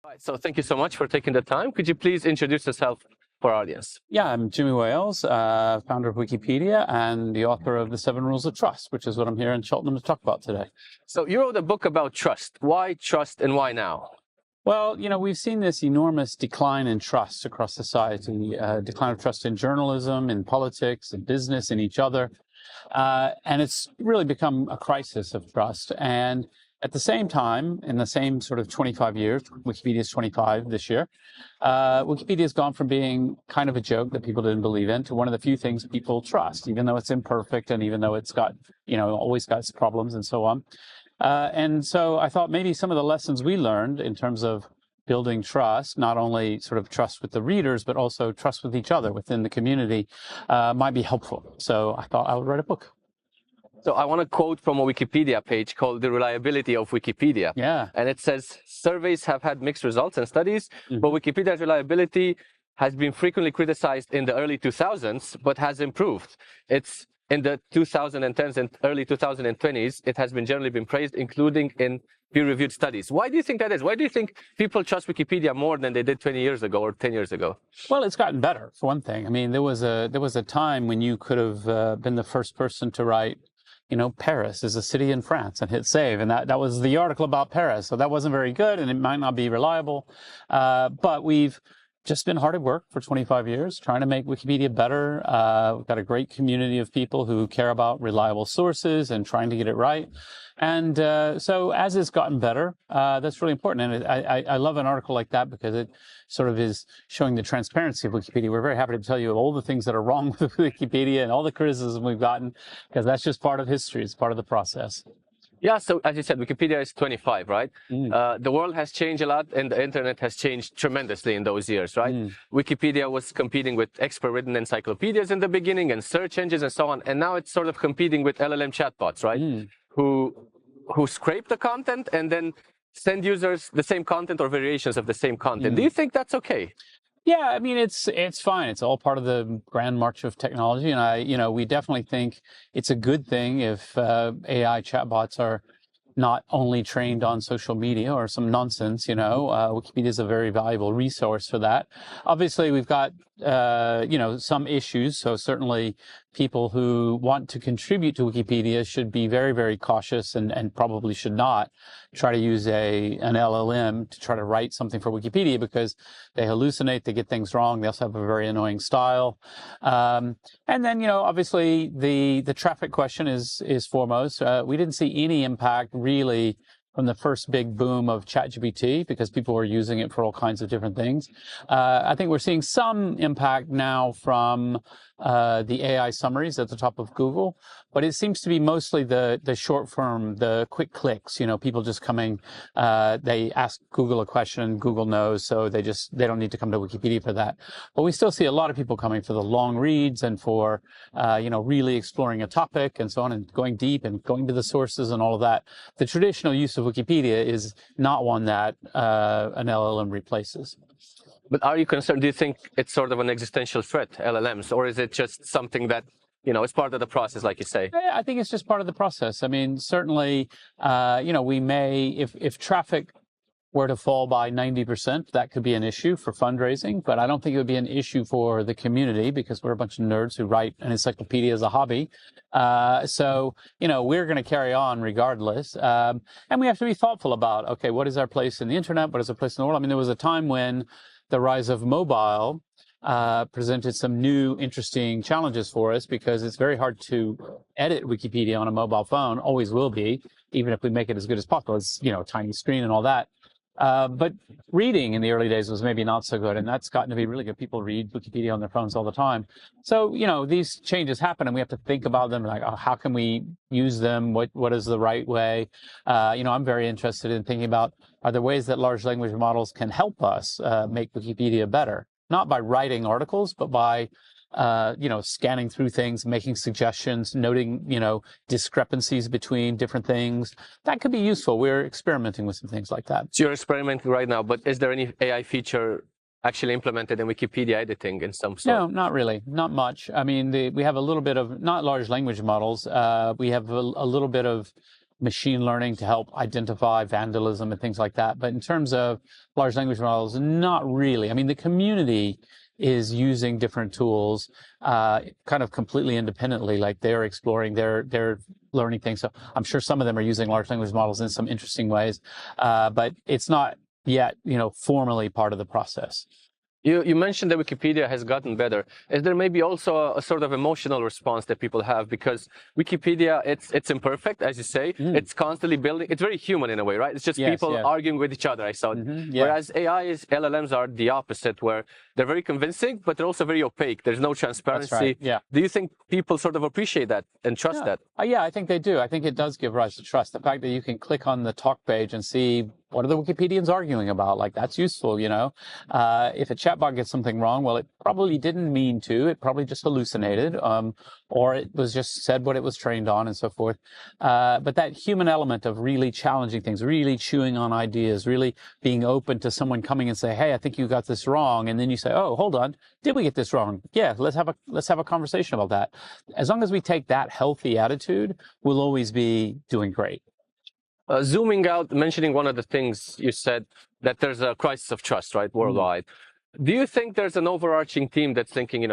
Right, so thank you so much for taking the time. Could you please introduce yourself for our audience? Yeah, I'm Jimmy Wales, founder of Wikipedia and the author of The 7 Rules of Trust, which is what I'm here in Cheltenham to talk about today. So you wrote a book about trust. Why trust and why now? Well, we've seen this enormous decline in trust across society, decline of trust in journalism, in politics, in business, in each other. And it's really become a crisis of trust. And at the same time, in the same sort of 25 years, Wikipedia is 25 this year, Wikipedia has gone from being kind of a joke that people didn't believe in to one of the few things people trust, even though it's imperfect and even though it's got, always got its problems and so on. And so I thought maybe some of the lessons we learned in terms of building trust, not only sort of trust with the readers, but also trust with each other within the community, might be helpful. So I thought I would write a book. So I want to quote from a Wikipedia page called The Reliability of Wikipedia. Yeah. And it says, surveys have had mixed results and studies, but Wikipedia's reliability has been frequently criticized in the early 2000s, but has improved. It's in the 2010s and early 2020s, it has generally been praised, including in peer-reviewed studies. Why do you think that is? Why do you think people trust Wikipedia more than they did 20 years ago or 10 years ago? Well, it's gotten better, for one thing. I mean, there was a time when you could have been the first person to write, Paris is a city in France and hit save. And that was the article about Paris. So that wasn't very good and it might not be reliable. But we've just been hard at work for 25 years trying to make Wikipedia better. We've got a great community of people who care about reliable sources and trying to get it right. And so as it's gotten better, that's really important. And I love an article like that because it sort of is showing the transparency of Wikipedia. We're very happy to tell you all the things that are wrong with Wikipedia and all the criticism we've gotten, because that's just part of history. It's part of the process. Yeah, so as you said, Wikipedia is 25, right? The world has changed a lot and the internet has changed tremendously in those years, right? Wikipedia was competing with expert-written encyclopedias in the beginning and search engines and so on. And now it's sort of competing with LLM chatbots, right? Who scrape the content and then send users the same content or variations of the same content. Do you think that's okay? Yeah, I mean, it's fine. It's all part of the grand march of technology. And we definitely think it's a good thing if AI chatbots are not only trained on social media or some nonsense, Wikipedia is a very valuable resource for that. Obviously, we've got, some issues. So certainly people who want to contribute to Wikipedia should be very, very cautious and probably should not try to use an LLM to try to write something for Wikipedia because they hallucinate, they get things wrong. They also have a very annoying style. And then, obviously the traffic question is foremost. We didn't see any impact really from the first big boom of ChatGPT because people were using it for all kinds of different things. I think we're seeing some impact now from the AI summaries at the top of Google, but it seems to be mostly the short form, the quick clicks, people just coming, they ask Google a question, Google knows, so they don't need to come to Wikipedia for that. But we still see a lot of people coming for the long reads and for, really exploring a topic and so on and going deep and going to the sources and all of that. The traditional use of Wikipedia is not one that an LLM replaces. But are you concerned? Do you think it's sort of an existential threat, LLMs, or is it just something that, it's part of the process, like you say? I think it's just part of the process. I mean, certainly, we may, if traffic were to fall by 90%, that could be an issue for fundraising, but I don't think it would be an issue for the community because we're a bunch of nerds who write an encyclopedia as a hobby. So, we're going to carry on regardless. And we have to be thoughtful about, okay, what is our place in the internet? What is our place in the world? I mean, there was a time when the rise of mobile presented some new interesting challenges for us because it's very hard to edit Wikipedia on a mobile phone, always will be, even if we make it as good as possible. It's, tiny screen and all that. But reading in the early days was maybe not so good, and that's gotten to be really good. People read Wikipedia on their phones all the time. So, these changes happen, and we have to think about them, like, how can we use them? What is the right way? I'm very interested in thinking about, are there ways that large language models can help us make Wikipedia better? Not by writing articles, but by scanning through things, making suggestions, noting, discrepancies between different things. That could be useful. We're experimenting with some things like that. So you're experimenting right now, but is there any AI feature actually implemented in Wikipedia editing in some sort? No, not really. Not much. I mean, we have a little bit of, not large language models. We have a little bit of machine learning to help identify vandalism and things like that. But in terms of large language models, not really. I mean, the community is using different tools kind of completely independently, like they're exploring, they're learning things. So I'm sure some of them are using large language models in some interesting ways, but it's not yet, formally part of the process. You mentioned that Wikipedia has gotten better. Is there maybe also a sort of emotional response that people have? Because Wikipedia, it's imperfect, as you say. It's constantly building. It's very human in a way, right? It's just people arguing with each other, I saw. Whereas LLMs are the opposite, where they're very convincing, but they're also very opaque. There's no transparency. That's right. Yeah. Do you think people sort of appreciate that and trust that? Yeah, I think they do. I think it does give rise to trust. The fact that you can click on the talk page and see what are the Wikipedians arguing about, like that's useful, If a chatbot gets something wrong, well, it probably didn't mean to. It probably just hallucinated, or it was just said what it was trained on and so forth. But that human element of really challenging things, really chewing on ideas, really being open to someone coming and say, hey, I think you got this wrong. And then you say, oh, hold on, did we get this wrong? Yeah, let's have a conversation about that. As long as we take that healthy attitude, we'll always be doing great. Zooming out, mentioning one of the things you said, that there's a crisis of trust, right, worldwide. Do you think there's an overarching theme that's thinking,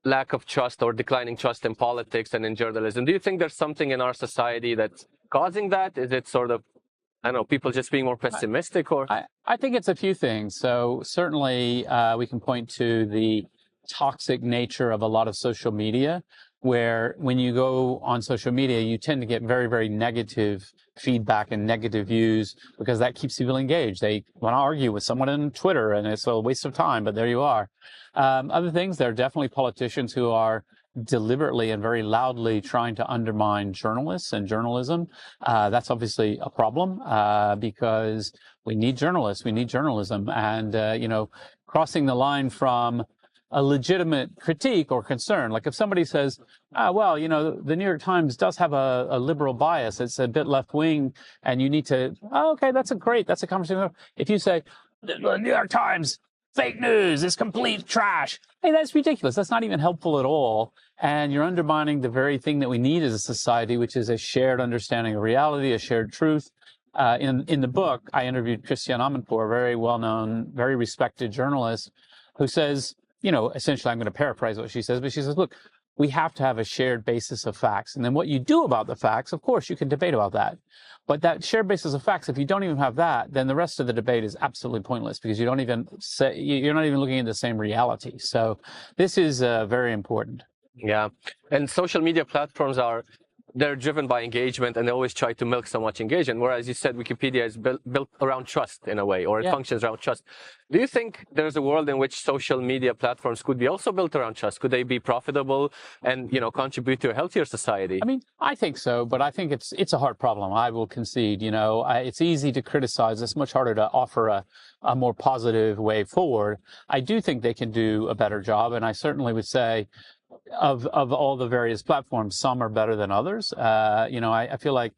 lack of trust or declining trust in politics and in journalism? Do you think there's something in our society that's causing that? Is it sort of, I don't know, people just being more pessimistic? Or I think it's a few things. So certainly we can point to the toxic nature of a lot of social media, where when you go on social media, you tend to get very, very negative feedback and negative views because that keeps people engaged. They want to argue with someone on Twitter, and it's a waste of time, but there you are. Other things, there are definitely politicians who are deliberately and very loudly trying to undermine journalists and journalism. That's obviously a problem because we need journalists, we need journalism, and crossing the line from a legitimate critique or concern. Like if somebody says, well, the New York Times does have a liberal bias, it's a bit left-wing, and you need to, okay, that's a conversation. If you say, the New York Times, fake news, it's complete trash, hey, that's ridiculous. That's not even helpful at all. And you're undermining the very thing that we need as a society, which is a shared understanding of reality, a shared truth. In the book, I interviewed Christiane Amanpour, a very well-known, very respected journalist, who says, essentially, I'm going to paraphrase what she says, but she says, look, we have to have a shared basis of facts. And then what you do about the facts, of course, you can debate about that. But that shared basis of facts, if you don't even have that, then the rest of the debate is absolutely pointless because you're not even looking at the same reality. So this is very important. Yeah. And social media platforms they're driven by engagement, and they always try to milk so much engagement. Whereas you said Wikipedia is built around trust in a way, or it functions around trust. Do you think there's a world in which social media platforms could be also built around trust? Could they be profitable and, contribute to a healthier society? I mean, I think so, but I think it's a hard problem. I will concede, it's easy to criticize. It's much harder to offer a more positive way forward. I do think they can do a better job, and I certainly would say of all the various platforms, some are better than others. I feel like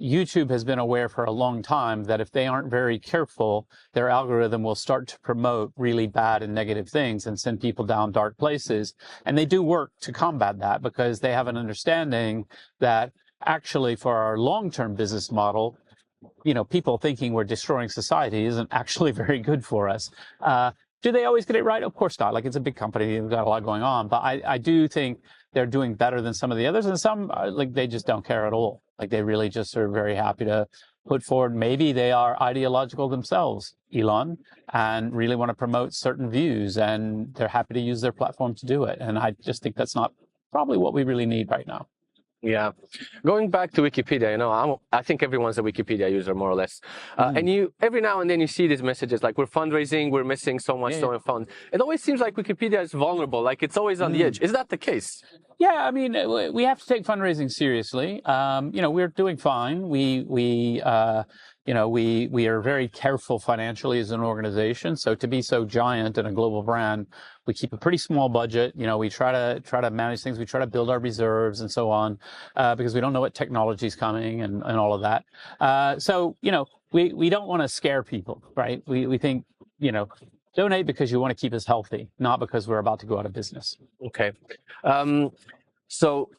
YouTube has been aware for a long time that if they aren't very careful, their algorithm will start to promote really bad and negative things and send people down dark places. And they do work to combat that because they have an understanding that actually for our long-term business model, people thinking we're destroying society isn't actually very good for us. Do they always get it right? Of course not. Like, it's a big company, they've got a lot going on. But I do think they're doing better than some of the others. And some, they just don't care at all. Like, they really just are very happy to put forward. Maybe they are ideological themselves, Elon, and really want to promote certain views. And they're happy to use their platform to do it. And I just think that's not probably what we really need right now. Yeah. Going back to Wikipedia, I think everyone's a Wikipedia user, more or less. And every now and then you see these messages like, we're fundraising, we're missing so much funds. It always seems like Wikipedia is vulnerable, like it's always on the edge. Is that the case? Yeah, I mean, we have to take fundraising seriously. We're doing fine. We are very careful financially as an organization. So to be so giant and a global brand, we keep a pretty small budget. We try to manage things. We try to build our reserves and so on, because we don't know what technology is coming and all of that. We don't want to scare people, right? We think, donate because you want to keep us healthy, not because we're about to go out of business. Okay. So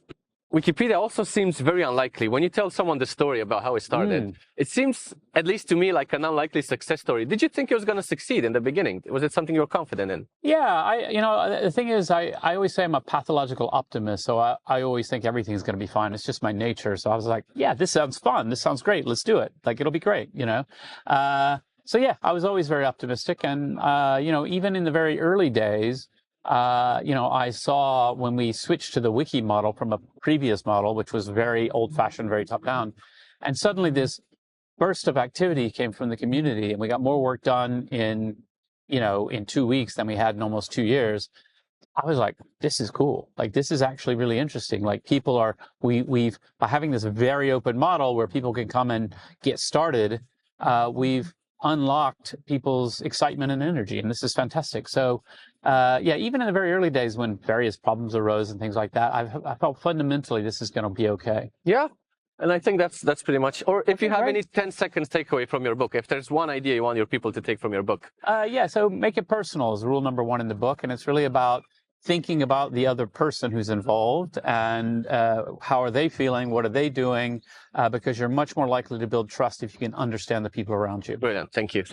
Wikipedia also seems very unlikely. When you tell someone the story about how it started, it seems, at least to me, like an unlikely success story. Did you think it was going to succeed in the beginning? Was it something you were confident in? Yeah, the thing is, I always say I'm a pathological optimist, so I always think everything's going to be fine. It's just my nature. So I was like, yeah, this sounds fun. This sounds great. Let's do it. Like, it'll be great, So yeah, I was always very optimistic. And, even in the very early days, I saw when we switched to the wiki model from a previous model, which was very old-fashioned, very top-down, and suddenly this burst of activity came from the community, and we got more work done in 2 weeks than we had in almost 2 years. I was like, this is cool. Like, this is actually really interesting. Like, we've by having this very open model where people can come and get started, we've unlocked people's excitement and energy, and this is fantastic. So even in the very early days when various problems arose and things like that, I felt fundamentally this is going to be okay. Yeah, and I think that's pretty much. Or if you have any 10 seconds takeaway from your book, if there's one idea you want your people to take from your book. So make it personal is rule number 1 in the book, and it's really about thinking about the other person who's involved and how are they feeling, what are they doing, because you're much more likely to build trust if you can understand the people around you. Brilliant. Thank you.